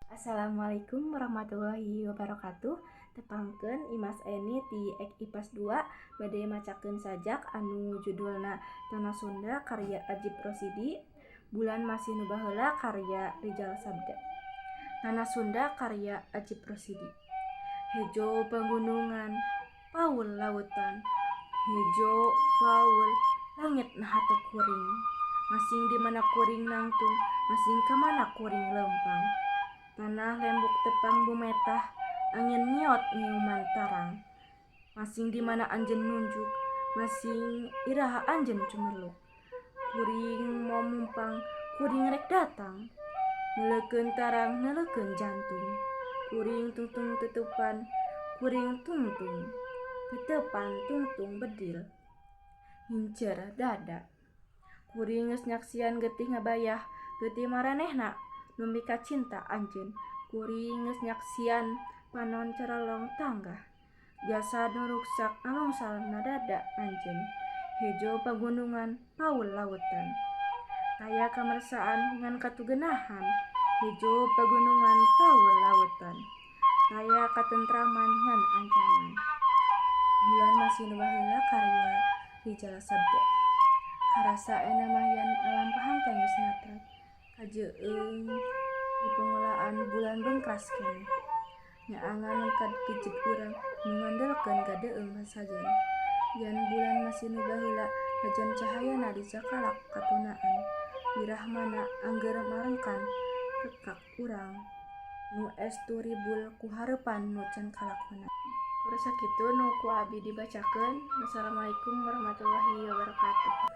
Assalamualaikum warahmatullahi wabarakatuh. Tepangkeun Imas Eni ti IPAS 2 bade macakeun sajak anu judulna Tanah Sunda karya Ajip Rosidi, Bulan Masih Nu Baheula karya Rijal Sabda. Tanah Sunda karya Ajip Rosidi. Hejo pegunungan, paul lautan. Hejo paul langit nah teu kuring. Masing di mana kuring nangtung, masing ka mana kuring lempang. Tanah lembuk tepang bumetah, angin nyiot nyiuman tarang. Masing di mana anjeun nunjuk, masing iraha anjeun cumeluk. Kuring mau mumpang, kuring rek datang. Neulekeun tarang, neulekeun jantung. Kuring tungtung tutupan, kuring tungtung. Tetepan tungtung bedil. Hincer dada. Kuring geus nyaksian getih ngabayah, getih maranehna nu mika cinta anjeun. Kuring geus nyaksian panon carolong tanggah. Jasad nu ruksak alungsal dada anjeun. Hejo pagunungan, paul lautan. Taya kamersaan ngan katugenahan. Hejo pagunungan, paul lautan. Taya katentraman ngan ancaman. Bulan Masih Nu Baheula karya Rijal Sabda. Karasa enamayan alampahan teh geus natrat. Kajeueung di pengelolaan bulan bengkras keneh. Nyaangan kad kejit urang nu ngandelkeun gadeueung sajen. Yan bulan masih nu baheula najan cahayana di cakalak katunaan. Wirahmana angger marengkan rekak urang nu estu ribul ku hareupan nu can kalakonan. Kudu sakitu nu ku abi dibacakeun. Wassalamualaikum warahmatullahi wabarakatuh.